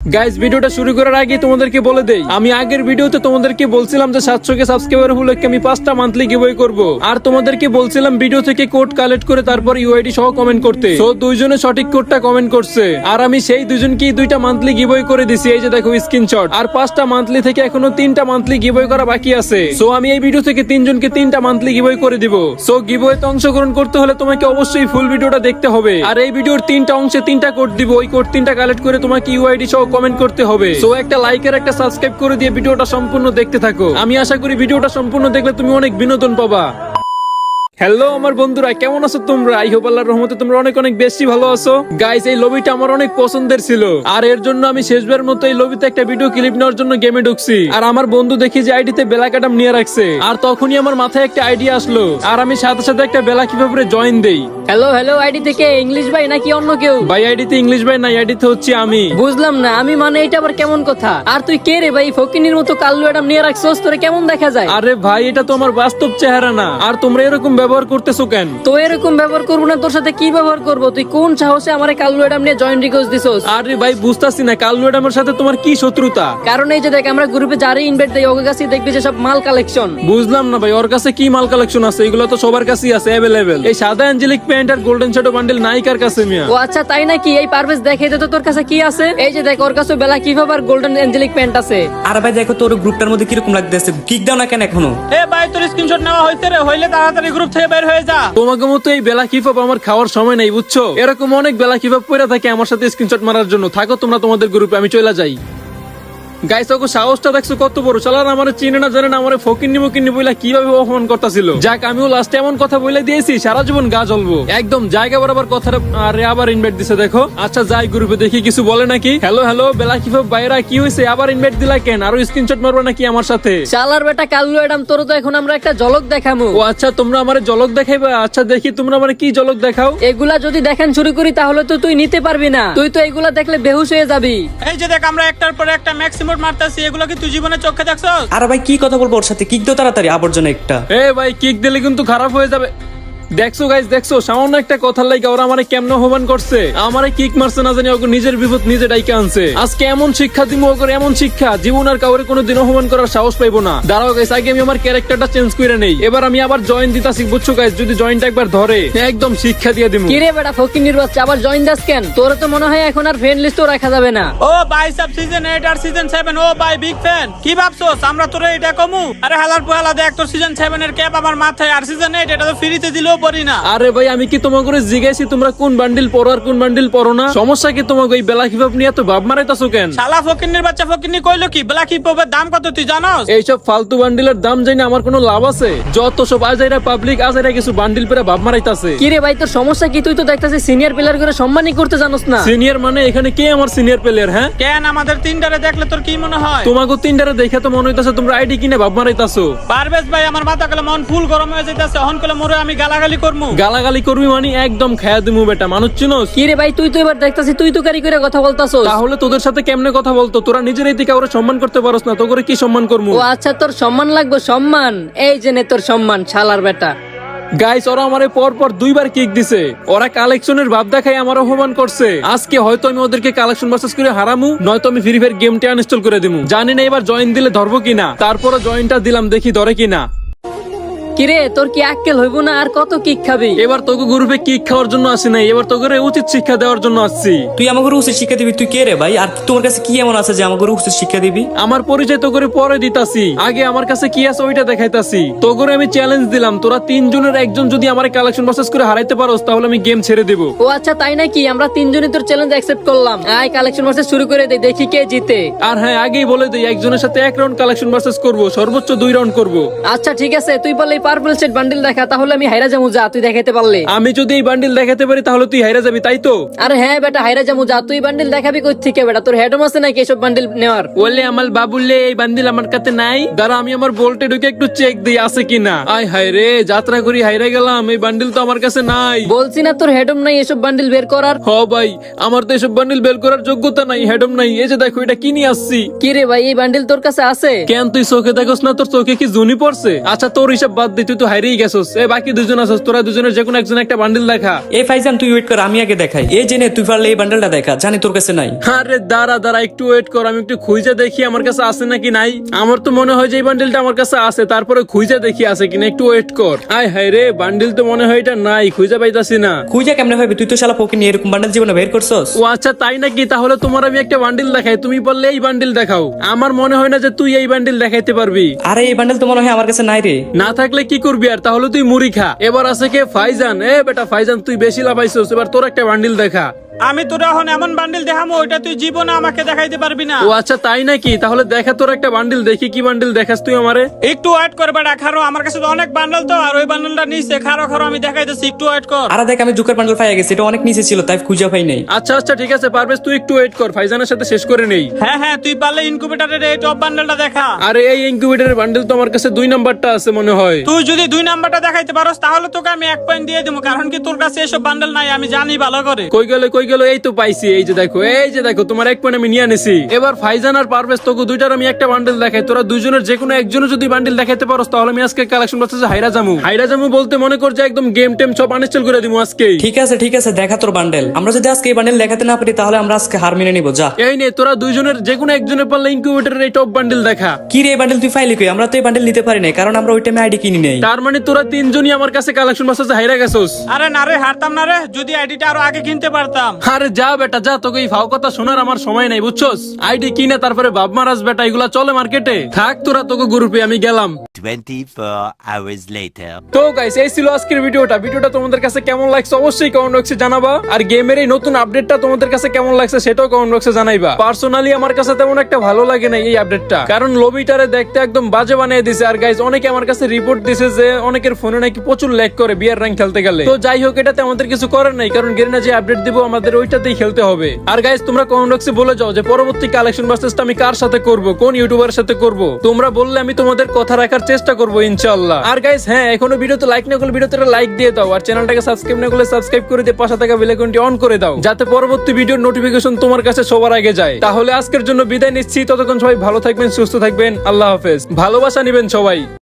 Guys ভিডিওটা শুরু করার আগে তোমাদেরকে বলে দেই, আমি আগের ভিডিওতে তোমাদেরকে বলছিলাম যে 700 কে সাবস্ক্রাইবার উপলক্ষে আমি 5টা মান্থলি গিভঅ্যাওয়ে করব, আর তোমাদেরকে বলছিলাম ভিডিও থেকে কোড কালেক্ট করে তারপর ইউআইডি সহ কমেন্ট করতে। সো দুইজনে সঠিক কোডটা কমেন্ট করছে, আর আমি সেই দুইজনকেই 2টা মান্থলি গিভঅ্যাওয়ে করে দিছি। এই যে দেখো স্ক্রিনশট। আর 5টা মান্থলি থেকে এখনো 3টা মান্থলি গিভঅ্যাওয়ে করা বাকি আছে। সো আমি এই ভিডিও থেকে 3 জনকে 3টা মান্থলি গিভঅ্যাওয়ে করে দিব। সো গিভঅ্যাওয়েতে অংশগ্রহণ করতে হলে তোমাকে অবশ্যই ফুল ভিডিওটা দেখতে হবে, আর এই ভিডিওর 3টা অংশে 3টা কোড দিব। ওই কোড 3টা কালেক্ট করে তোমাকে ইউআইডি সহ কমেন্ট করতে হবে। সো একটা লাইক আর একটা সাবস্ক্রাইব করে দিয়ে ভিডিওটা সম্পূর্ণ দেখতে থাকো। আমি আশা করি ভিডিওটা সম্পূর্ণ দেখলে তুমি অনেক বিনোদন পাবা। হ্যালো আমার বন্ধুরা, কেমন আছো তোমরা? আই হোপ আল্লাহর রহমতে তোমরা অনেক অনেক বেশি ভালো আছো। গাইস এই লবিটা আমার অনেক পছন্দের ছিল, আর এর জন্য আমি শেষবারের মতো এই লবিতে একটা ভিডিও ক্লিপ নেওয়ার জন্য গেমে ঢুকছি। আর আমার বন্ধু দেখি যে আইডিতে ব্ল্যাক অ্যাডাম নিয়ে রাখছে, আর তখনই আমার মাথায় একটা আইডিয়া আসলো, আর আমি সাথে সাথে একটা বেলা কিভাবে জয়েন দেই। হ্যালো আইডি থেকে ইংলিশ ভাই নাকি অন্য কেউ? ভাই আইডিতে ইংলিশ ভাই নাই, আইডিতে হচ্ছে আমি। বুঝলাম না আমি, মানে এটা আবার কেমন কথা? আর তুই কে রে ভাই? ফকিনির মতো কাল্লু অ্যাডাম নিয়ে রাখছস, তোরে কেমন দেখা যায়? আরে ভাই এটা তো আমার বাস্তব চেহারা না, আর তোমরা এরকম ব্যবহার করতেছো কেন? তো এরকম ব্যবহার করবো না, তোর সাথে কি ব্যবহার করবো? তুই কোন সাহসে আমারে কাল্লু অ্যাডাম নিয়ে জয়েন রিকোয়েস্ট দিছস? আরে ভাই বুঝতাছি না কাল্লু অ্যাডামের সাথে তোমার কি শত্রুতা? কারণ এই যে দেখ, আমরা গ্রুপে যারই ইনভাইট দেই ওর কাছে দেখবি যে সব মাল কালেকশন। বুঝলাম না ভাই, ওর কাছে কি মাল কালেকশন আছে? এগুলো তো সবার কাছেই আছে অ্যাভেলেবেল। এই সাদা অ্যাঞ্জেলিক প্যান্ট আর গোল্ডেন শ্যাডো বান্ডেল নাইকার কাছে মিয়া। ও আচ্ছা তাই নাকি? এই পারভেজ দেখাই দে তো তোর কাছে কি আছে। এই যে দেখ, ওর কাছে বেলা কিভাবে আর গোল্ডেন অ্যাঞ্জেলিক প্যান্ট আছে। আর ভাই দেখো তোর গ্রুপটার মধ্যে কিরকম লাগতেছে, কিক দাও না কেন এখনো? এ ভাই তোর স্ক্রিনশট নেওয়া হইছে রে, হইলে তাড়াতাড়ি গ্রুপ থেকে বের হয়ে যা। তোমাকে মতো এই বেলা কিফাপ আমার খাওয়ার সময় নাই, বুঝছো? এরকম অনেক বেলা কিফাপ পড়ে থাকে আমার সাথে স্ক্রিনশট মারার জন্য। থাকো তোমরা তোমাদের গ্রুপে, আমি চলে যাই। গাইস ওকে সাহসটা দেখছো কত বড়? চালার আমার চিনে না জানে না আমার ফকিন্নি বইলা কিভাবে অপমান করতেছিল। যাক আমিও লাস্টে এমন কথা বলে দিয়েছি সারা জীবন গা জ্বলবো একদম। জায়গা বরাবর কথাটা আরে আবার ইনভাইট দিছে দেখো। আচ্ছা যাই গ্রুপে দেখি কিছু বলে নাকি। হ্যালো বেলা কিফাপ বাইরা কি হয়েছে? আবার ইনভাইট দিলা কেন? আরো স্ক্রিনশট মারবা নাকি আমার সাথে? শালার বেটা কাল্লু অ্যাডাম, তোর তো এখন আমরা একটা ঝলক দেখামু। ও আচ্ছা তোমরা আমারে ঝলক দেখাইবা? আচ্ছা দেখি তোমরা আমারে কি ঝলক দেখাও। এগুলা যদি দেখান শুরু করি তাহলে তো তুই নিতে পারবি না। তুই তো এগুলা দেখলে বেহুশ হয়ে যাবি। এই যে দেখ আমরা একটার পর একটা ম্যাক্সিমোট মারতাছি, এগুলো কি তুই জীবনে চোখে দেখছস? আর ভাই কি কথা বলবো ওর সাথে, কিক দাও তাড়াতাড়ি, আবর্জনা একটা। এ ভাই কিক দিলে কিন্তু খারাপ হয়ে যাবে। দেখছো গাইস দেখছো, সামান্য একটা কথার লাগা ওরা আমারে কেমন অপমান করছে। আমারে কিক মারছে না জানি, ওকে নিজের বিপদ নিজে ডাইকে আনছে। আজকে এমন শিক্ষা দিমু ওকে, এমন শিক্ষা জীবন আর কাউরে কোনোদিন অপমান করার সাহস পাইবো না। দাঁড়াও গাইস, আগে আমি আমার ক্যারেক্টারটা চেঞ্জ করে নেই। এবার আমি আবার জয়েন দিতাছি, বুঝছো গাইস? যদি জয়েনটা একবার ধরে একদম শিক্ষা দিয়ে দিমু। কিরে বেটা ফকিনির বাচ্চা, আবার জয়েন দাস কেন? তোর তো মনে হয় এখন আর ফ্রেন্ড লিস্টও রাখা যাবে না। ও ভাই সব সিজন 8 আর সিজন 7, ও ভাই বিগ ফ্যান। কি ভাবছস আমরা তোরে এটা কমু? আরে হালার পুহালা দেখ, তোর সিজন 7 এর ক্যাপ আমার মাথায়, আর সিজন 8 এটা তো ফ্রিতে দিলেও পড়ি না। আরে ভাই আমি কি তোমাকে করে জিজ্ঞাসি তোমরা কোন বান্ডিল পড়ো আর কোন বান্ডিল পড়ো না? সমস্যা কি তোমাকে? এই বেলা কিভাবে নিয়ে এত ভাব মারাইতাছো কেন? শালা ফকিন্নির বাচ্চা ফকিন্নি কইলো কি? ব্ল্যাক হিপ হপের দাম কত তুই জানোস? এইসব ফালতু বান্ডিলের দাম জানি আমার কোনো লাভ আছে? যত সব আজাইরা পাবলিক আজাইরা কিছু বান্ডিল পেরে ভাব মারাইতাছে। কিরে ভাই তোর সমস্যা কি? তুই তো দেখতাছিস সিনিয়র প্লেয়ার করে সম্মানই করতে জানোস না। সিনিয়র মানে এখানে কে আমার সিনিয়র প্লেয়ার? হ্যাঁ কেন আমাদের তিনটারে দেখলে তোর কি মনে হয়? তোমাকে তিনটারে দেখে তো মনে হইতাছে তোমরা আইডি কিনে ভাব মারাইতাছো। পারভেজ ভাই আমার মাথা কলে মন ফুল গরম হয়ে যাইতাছে, হন কলে মোরে আমি গালাগালি করমু। গালাগালি করবি মানে একদম খায়া দিমু বেটা, মানুষ চিনোস? কিরে ভাই তুই তো এবার দেখতাছিস তুই তো কারি করে কথা বলতাছস। তাহলে তোদের সাথে কেমনে কথা বলতো? তোরা নিজের এই দিকে ওরা সম্মান করতে পারস না, তো করে কি সম্মান করমু? ও আচ্ছা তোর সম্মান লাগবে, সম্মান এই যে নে তোর সম্মান শালার বেটা। গাইস ওরা আমারে পর 2বার কিক দিছে। ওরা কালেকশনের ভাব দেখাই আমার অপমান করছে। আজকে হয়তো আমি ওদেরকে কালেকশন ভার্সেস করে হারামু, নয়তো আমি ফ্রি ফায়ার গেমটা আনইনস্টল করে দিমু। জানি না এবার জয়েন দিলে ধরবো কিনা, তারপরে জয়েনটা দিলাম, দেখি ধরে কিনা। কিরে তোর কি আক্কেল হইব না? আর কত কিক খাবি? এবার তোকে গ্রুপে কিক খাওয়ার জন্য আসি নাই, এবার তোকে উচিত শিক্ষা দেওয়ার জন্য আসছি। তুই আমাকে উচিত শিক্ষা দিবি? তুই কে রে ভাই? আর তোমার কাছে কি এমন আছে যে আমাকে উচিত শিক্ষা দিবি? আমার পরিচয় তো করে পরে দিতাছি, আগে আমার কাছে কি আছে ওইটা দেখাইতাছি। তো করে আমি চ্যালেঞ্জ দিলাম, তোরা 3 জনের একজন যদি আমার কালেকশন ভার্সেস করে হারাইতে পারোস তাহলে আমি গেম ছেড়ে দেব। ও আচ্ছা তাই নাকি? আমরা তিনজনই তোর চ্যালেঞ্জ অ্যাকসেপ্ট করলাম। আয় কালেকশন ভার্সেস শুরু করে দে, দেখি কে জিতে। আর হ্যাঁ আগেই বলে দেই, একজনের সাথে 1 রাউন্ড কালেকশন ভার্সেস করব, সর্বোচ্চ 2 রাউন্ড করব। আচ্ছা ঠিক আছে, তুই বললে পার্পল সেট বান্ডিল দেখা, তাহলে আমি হাইরা যামু। যা তুই দেখাইতে পারলে। আমি যদি এই বান্ডিল দেখাতে পারি তাহলে তুই হাইরা যাবি, তাই তো? আরে হ্যাঁ বেটা হাইরা যামু। যা তুই বান্ডিল দেখাবি কই থেকে বেটা? তোর হেডম আছে নাকি এসব বান্ডিল নেওয়ার? বললে আমার বাবুলে এই বান্ডিল আমার কাছে নাই, দাঁড়া আমি আমার বোল্টে ঢুকে একটু চেক দিই আছে কিনা। আয় হায় রে, যাত্রা করি হাইরা গেলাম, এই বান্ডিল তো আমার কাছে নাই। বলছি না তোর হেডম নাই এসব বান্ডিল বের করার? হ ভাই আমার তো এসব বান্ডিল বের করার যোগ্যতা নাই, হেডম নাই। এই যে দেখো এটা কি নিয়ে আসছি। কি রে ভাই এই বান্ডিল তোর কাছে আছে? কেন তুই চোখে দেখোস না? তোর চোখে কি জুনি পড়ছে? আচ্ছা তোর হিসাব বাদ দিই, তুই তো হারিয়ে গেছস। বাকি দুজন আছস, তোরা দুজনের যে কোনো একজন একটা বান্ডিল দেখা। এই ফাইজান তুই ওয়েট কর, আমি আগে দেখাই। এই জেনে তুই পারলে এই বান্ডেলটা দেখা, জানি তোর কাছে নাই। আরে দাঁড়া দাঁড়া, একটু ওয়েট কর, আমি একটু খুঁজে দেখি আমার কাছে আছে নাকি নাই। আমার তো মনে হয় যে এই বান্ডিলটা আমার কাছে আছে, তারপরে খুঁজে দেখি আছে কিনা, একটু ওয়েট কর। আয় হায় রে, বান্ডিল তো মনে হয় এটা নাই, খুঁজে পাইতাছি না। খুঁজা কেমনে ভাবি, তুই তো শালা ফকিনি এরকম বান্ডেল জীবনে বের করছস। ও আচ্ছা তাই নাকি, তাহলে তোমার আমি একটা বান্ডিল দেখাই, তুমি বললে এই বান্ডিল দেখাও। আমার মনে হয় না যে তুই এই বান্ডিল দেখাইতে পারবি। আরে এই বান্ডেল তো মনে হয় আমার কাছে নাই রে। না থাকলে কি করবি আর, তাহলে তুই মুড়ি খা। এবার আছে কে? ফাইজান। বেটা ফাইজান, তুই বেশি লাভাইছস, এবার তোর একটা বান্ডিল দেখা। আমি তোর এখন এমন বান্ডিল দেখামো ওইটা তুই জীবনে আমাকে দেখাইতে পারবি না। ও আচ্ছা তাই নাকি, তাহলে দেখা তোর একটা বান্ডিল, দেখি কি বান্ডিল দেখাস তুই আমারে। একটু ওয়েট কর বেটা, খারো, আমার কাছে তো অনেক বান্ডেল তো, আর ওই বান্ডেলটা নিচে, খারো খারো আমি দেখাইতেছি, একটু ওয়েট কর। আরে দেখ, আমি জুকার বান্ডেল পাই গেছি, এটা অনেক নিচে ছিল তাই খুঁজা পাই নাই। আচ্ছা আচ্ছা ঠিক আছে পারভেজ, তুই একটু ওয়েট কর, ফাইজানের সাথে শেষ করে নেই। হ্যাঁ হ্যাঁ, তুই পারলে ইনকিউবেটরের এই টপ বান্ডেলটা দেখা। আরে এই ইনকিউবেটরের বান্ডিল তো আমার কাছে 2 নাম্বারটা আছে মনে হয়। তুই যদি 2 নাম্বারটা দেখাইতে পারোস তাহলে তোকে আমি 1 পয়েন্ট দিয়ে দেবো, কারণ কি তোর কাছে এসব বান্ডেল নাই, আমি জানি ভালো করে। কই গেল, এই তো পাইছি, এই যে দেখো তোমার 1 পয়েন্ট আমি নিয়ে আনেছি। এবার ফাইজান আর পারভেজ, তোকে দুইটার আমি একটা বান্ডিল দেখাই, তোরা দুইজনের যে কোনো একজনও যদি বান্ডিল দেখাইতে পারোস তাহলে আমি আজকে কালেকশন বক্সে হাইরা জামু বলতে মনে কর যে একদম গেম টেম সব আনইনস্টল করে দিমু আজকে। ঠিক আছে দেখা তোর বান্ডেল। আমরা যদি আজকে এই বান্ডেল দেখাতে না পারি তাহলে আমরা আজকে হার মেনে নিব। যা এই নে, তোরা দুইজনের যে কোনো একজনের পারলে ইনকিউবেটরের এই টপ বান্ডিল দেখা। কি রে, এই বান্ডেল তুই ফাইলি কই? আমরা তো এই বান্ডেল নিতে পারি না, কারণ আমরা ওই টাইমে আইডি কিনি নেই। তার মানে তোরা তিনজনই আমার কাছে কালেকশন বক্সে হাইরা গেছস। আরে না রে, হারতাম না রে, যদি আইডিটা আরো আগে কিনতে পারতাম। আরে যা বেটা যা, তোকে এই ফাও কথা শোনার আমার সময় নাই বুঝছস। আইডি কিনে তারপরে বাপ মারাস বেটা, এগুলা চলে মার্কেটে। থাক তোরা, তোকে গ্রুপে আমি গেলাম। 24 hours later. তো গাইস, এই ছিল আজকের ভিডিওটা তোমাদের কাছে কেমন লাগছে অবশ্যই কমেন্ট বক্সে জানাবা। আর গেমের এই নতুন আপডেটটা তোমাদের কাছে কেমন লাগছে সেটাও কমেন্ট বক্সে জানাইবা। পার্সোনালি আমার কাছে তেমন একটা ভালো লাগে না এই আপডেটটা, কারণ লবিটারে দেখতে একদম বাজে বানিয়ে দিছে। আর গাইস, অনেকে আমার কাছে রিপোর্ট দিছে যে অনেকের ফোনে নাকি প্রচুর ল্যাগ করে বিয়ার র্যাঙ্ক খেলতে গেলে। তো যাই হোক, এটাতে আমাদের কিছু করার নাই, কারণ গেরিনা যে আপডেট দিব আমাদের ওইটাতেই খেলতে হবে। আর গাইস, তোমরা কমেন্ট বক্সে বলে যাও যে পরবর্তী কালেকশন ভার্সেসটা আমি কার সাথে করব, কোন ইউটিউবারের সাথে করব। তোমরা বললে আমি তোমাদের কথা রাখার চেষ্টা করব ইনশাআল্লাহ। আর গাইস হ্যাঁ, এখনো ভিডিওতে লাইক না করলে ভিডিওতে লাইক দিয়ে দাও, আর চ্যানেলটাকে সাবস্ক্রাইব না করলে সাবস্ক্রাইব করে দিয়ে পাশে থাকা বেল আইকনটি অন করে দাও, যাতে পরবর্তী ভিডিওর নোটিফিকেশন তোমার কাছে সবার আগে যায়। তাহলে আজকের জন্য বিদায় নিচ্ছি, ততক্ষণ সবাই ভালো থাকবেন, সুস্থ থাকবেন, আল্লাহ হাফেজ। ভালোবাসা নিবেন সবাই।